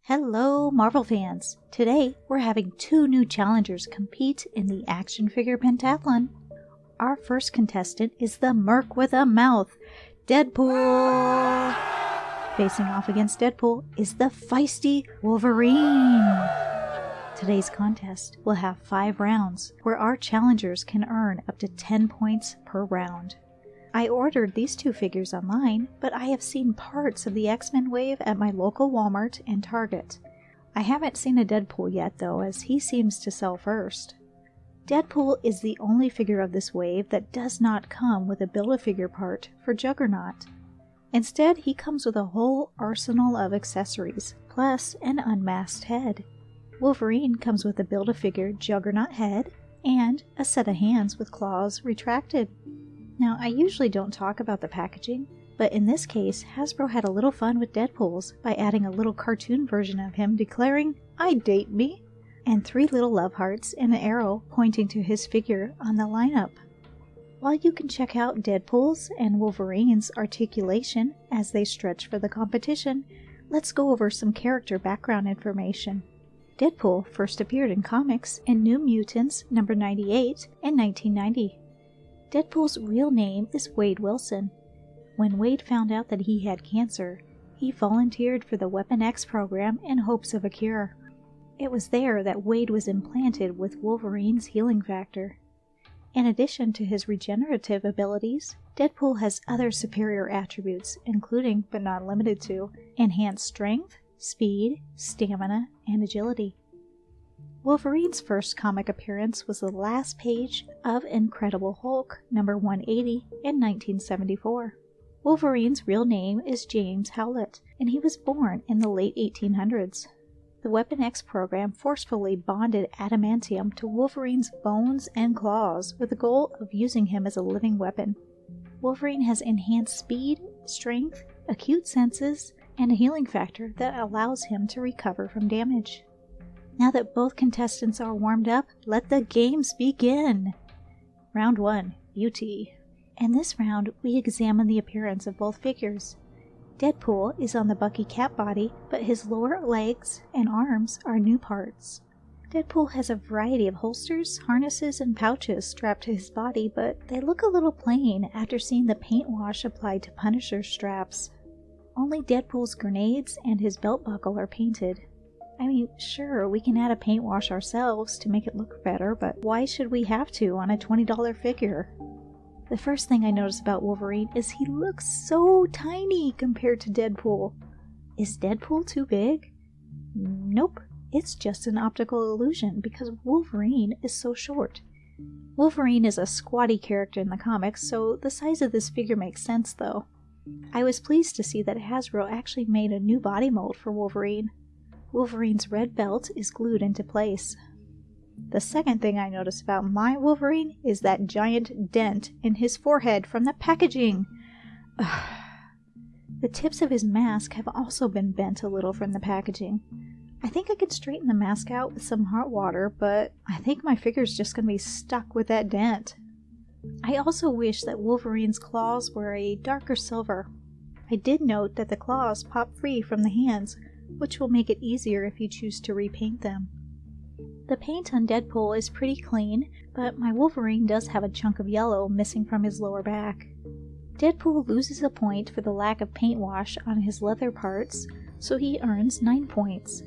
Hello, Marvel fans! Today, we're having two new challengers compete in the Action Figure Pentathlon. Our first contestant is the Merc with a mouth, Deadpool! Facing off against Deadpool is the feisty Wolverine! Today's contest will have 5 rounds, where our challengers can earn up to 10 points per round. I ordered these two figures online, but I have seen parts of the X-Men wave at my local Walmart and Target. I haven't seen a Deadpool yet though, as he seems to sell first. Deadpool is the only figure of this wave that does not come with a Build-A-Figure part for Juggernaut. Instead, he comes with a whole arsenal of accessories, plus an unmasked head. Wolverine comes with a Build-A-Figure Juggernaut head, and a set of hands with claws retracted. Now, I usually don't talk about the packaging, but in this case, Hasbro had a little fun with Deadpool's by adding a little cartoon version of him declaring, "I date me," and 3 little love hearts and an arrow pointing to his figure on the lineup. While you can check out Deadpool's and Wolverine's articulation as they stretch for the competition, let's go over some character background information. Deadpool first appeared in comics in New Mutants number 98 in 1990. Deadpool's real name is Wade Wilson. When Wade found out that he had cancer, he volunteered for the Weapon X program in hopes of a cure. It was there that Wade was implanted with Wolverine's healing factor. In addition to his regenerative abilities, Deadpool has other superior attributes, including, but not limited to, enhanced strength, speed, stamina, and agility. Wolverine's first comic appearance was the last page of Incredible Hulk number 180 in 1974. Wolverine's real name is James Howlett, and he was born in the late 1800s. The Weapon X program forcefully bonded adamantium to Wolverine's bones and claws with the goal of using him as a living weapon. Wolverine has enhanced speed, strength, acute senses, and a healing factor that allows him to recover from damage. Now that both contestants are warmed up, let the games begin! Round 1, Beauty. In this round, we examine the appearance of both figures. Deadpool is on the Bucky Cap body, but his lower legs and arms are new parts. Deadpool has a variety of holsters, harnesses, and pouches strapped to his body, but they look a little plain after seeing the paint wash applied to Punisher's straps. Only Deadpool's grenades and his belt buckle are painted. I mean, sure, we can add a paint wash ourselves to make it look better, but why should we have to on a $20 figure? The first thing I notice about Wolverine is he looks so tiny compared to Deadpool. Is Deadpool too big? Nope, it's just an optical illusion because Wolverine is so short. Wolverine is a squatty character in the comics, so the size of this figure makes sense though. I was pleased to see that Hasbro actually made a new body mold for Wolverine. Wolverine's red belt is glued into place. The second thing I notice about my Wolverine is that giant dent in his forehead from the packaging. The tips of his mask have also been bent a little from the packaging. I think I could straighten the mask out with some hot water, but I think my figure's just going to be stuck with that dent. I also wish that Wolverine's claws were a darker silver. I did note that the claws pop free from the hands, which will make it easier if you choose to repaint them. The paint on Deadpool is pretty clean, but my Wolverine does have a chunk of yellow missing from his lower back. Deadpool loses a point for the lack of paint wash on his leather parts, so he earns 9 points.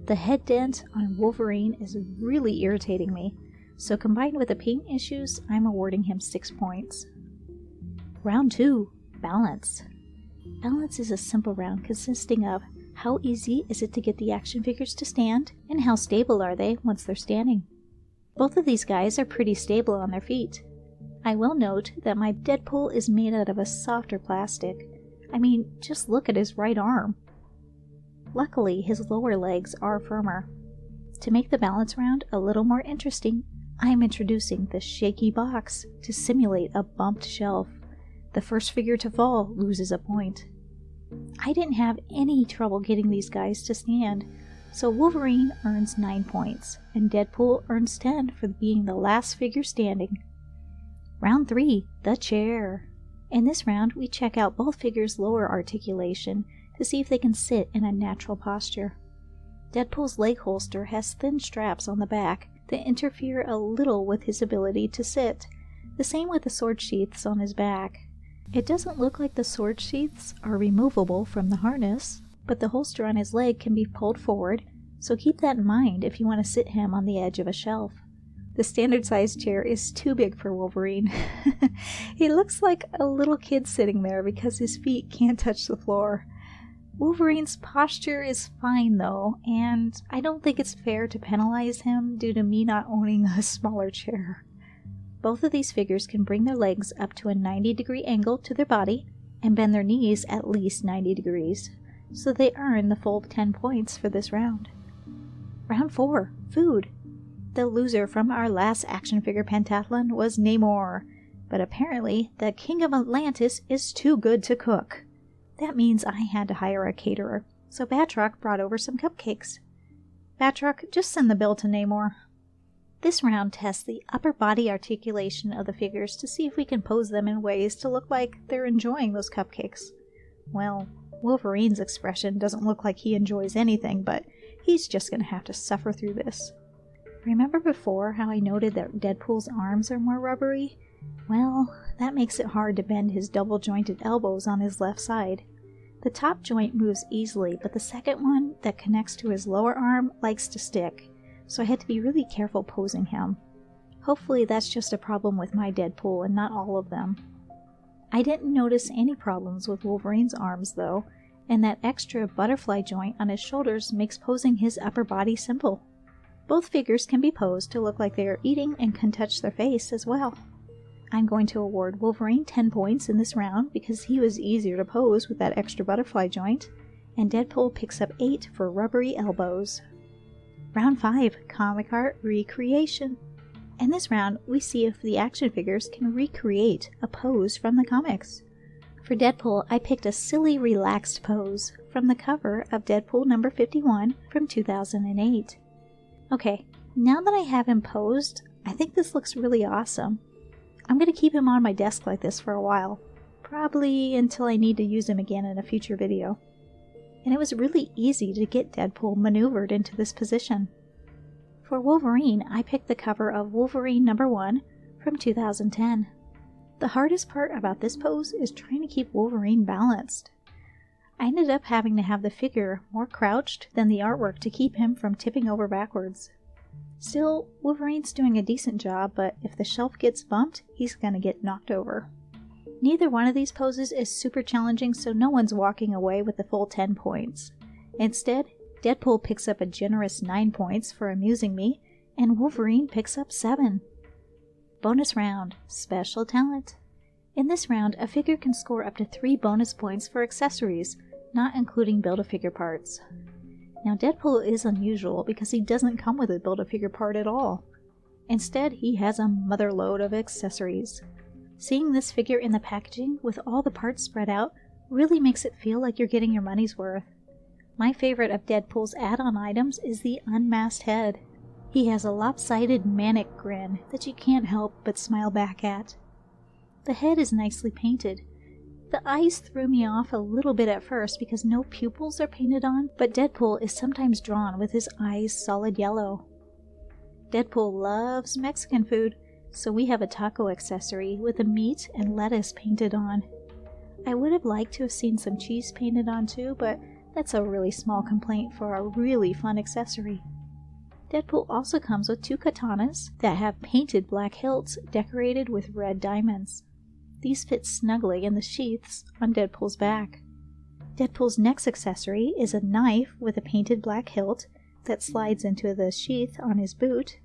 The head dent on Wolverine is really irritating me, so combined with the paint issues, I'm awarding him 6 points. Round 2, Balance. Balance is a simple round consisting of how easy is it to get the action figures to stand, and how stable are they once they're standing. Both of these guys are pretty stable on their feet. I will note that my Deadpool is made out of a softer plastic. I mean, just look at his right arm. Luckily, his lower legs are firmer. To make the balance round a little more interesting, I am introducing the shaky box to simulate a bumped shelf. The first figure to fall loses a point. I didn't have any trouble getting these guys to stand, so Wolverine earns 9 points, and Deadpool earns 10 for being the last figure standing. Round 3, the chair. In this round, we check out both figures' lower articulation to see if they can sit in a natural posture. Deadpool's leg holster has thin straps on the back that interfere a little with his ability to sit. The same with the sword sheaths on his back. It doesn't look like the sword sheaths are removable from the harness, but the holster on his leg can be pulled forward, so keep that in mind if you want to sit him on the edge of a shelf. The standard size chair is too big for Wolverine. He looks like a little kid sitting there because his feet can't touch the floor. Wolverine's posture is fine though, and I don't think it's fair to penalize him due to me not owning a smaller chair. Both of these figures can bring their legs up to a 90-degree angle to their body and bend their knees at least 90 degrees, so they earn the full 10 points for this round. Round 4, Food. The loser from our last Action Figure Pentathlon was Namor, but apparently the King of Atlantis is too good to cook. That means I had to hire a caterer, so Batroc brought over some cupcakes. Batroc, just send the bill to Namor. This round tests the upper body articulation of the figures to see if we can pose them in ways to look like they're enjoying those cupcakes. Well, Wolverine's expression doesn't look like he enjoys anything, but he's just gonna have to suffer through this. Remember before how I noted that Deadpool's arms are more rubbery? Well, that makes it hard to bend his double-jointed elbows on his left side. The top joint moves easily, but the second one that connects to his lower arm likes to stick, so I had to be really careful posing him. Hopefully that's just a problem with my Deadpool and not all of them. I didn't notice any problems with Wolverine's arms though, and that extra butterfly joint on his shoulders makes posing his upper body simple. Both figures can be posed to look like they are eating and can touch their face as well. I'm going to award Wolverine 10 points in this round because he was easier to pose with that extra butterfly joint, and Deadpool picks up 8 for rubbery elbows. Round 5, Comic Art Recreation. In this round, we see if the action figures can recreate a pose from the comics. For Deadpool, I picked a silly relaxed pose from the cover of Deadpool number 51 from 2008. Okay, now that I have him posed, I think this looks really awesome. I'm going to keep him on my desk like this for a while, probably until I need to use him again in a future video. And it was really easy to get Deadpool maneuvered into this position. For Wolverine, I picked the cover of Wolverine number 1 from 2010. The hardest part about this pose is trying to keep Wolverine balanced. I ended up having to have the figure more crouched than the artwork to keep him from tipping over backwards. Still, Wolverine's doing a decent job, but if the shelf gets bumped, he's gonna get knocked over. Neither one of these poses is super challenging, so no one's walking away with the full 10 points. Instead, Deadpool picks up a generous 9 points for amusing me, and Wolverine picks up 7. Bonus round, Special Talent. In this round, a figure can score up to 3 bonus points for accessories, not including Build-A-Figure parts. Now Deadpool is unusual because he doesn't come with a Build-A-Figure part at all. Instead, he has a mother load of accessories. Seeing this figure in the packaging with all the parts spread out really makes it feel like you're getting your money's worth. My favorite of Deadpool's add-on items is the unmasked head. He has a lopsided manic grin that you can't help but smile back at. The head is nicely painted. The eyes threw me off a little bit at first because no pupils are painted on, but Deadpool is sometimes drawn with his eyes solid yellow. Deadpool loves Mexican food, so we have a taco accessory with the meat and lettuce painted on. I would have liked to have seen some cheese painted on too, but that's a really small complaint for a really fun accessory. Deadpool also comes with 2 katanas that have painted black hilts decorated with red diamonds. These fit snugly in the sheaths on Deadpool's back. Deadpool's next accessory is a knife with a painted black hilt that slides into the sheath on his boot.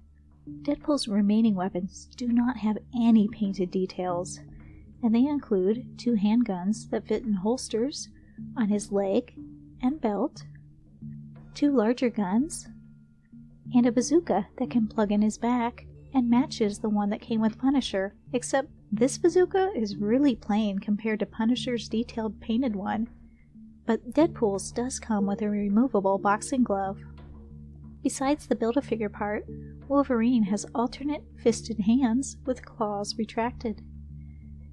Deadpool's remaining weapons do not have any painted details, and they include 2 handguns that fit in holsters on his leg and belt, 2 larger guns, and a bazooka that can plug in his back and matches the one that came with Punisher, except this bazooka is really plain compared to Punisher's detailed painted one, but Deadpool's does come with a removable boxing glove. Besides the Build-A-Figure part, Wolverine has alternate fisted hands with claws retracted.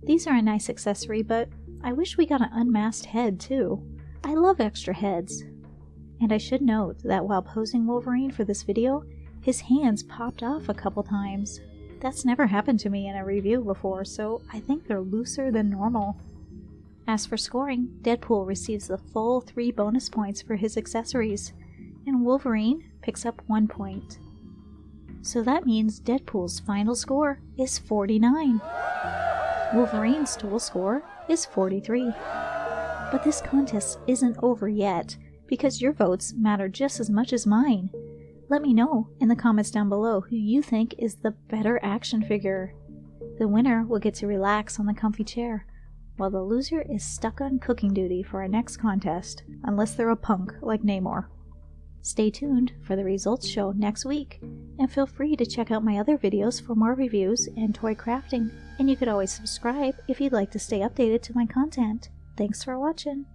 These are a nice accessory, but I wish we got an unmasked head too. I love extra heads. And I should note that while posing Wolverine for this video, his hands popped off a couple times. That's never happened to me in a review before, so I think they're looser than normal. As for scoring, Deadpool receives the full 3 bonus points for his accessories, and Wolverine picks up 1 point. So that means Deadpool's final score is 49. Wolverine's total score is 43. But this contest isn't over yet, because your votes matter just as much as mine. Let me know in the comments down below who you think is the better action figure. The winner will get to relax on the comfy chair, while the loser is stuck on cooking duty for our next contest, unless they're a punk like Namor. Stay tuned for the results show next week, and feel free to check out my other videos for more reviews and toy crafting, and you could always subscribe if you'd like to stay updated to my content. Thanks for watching!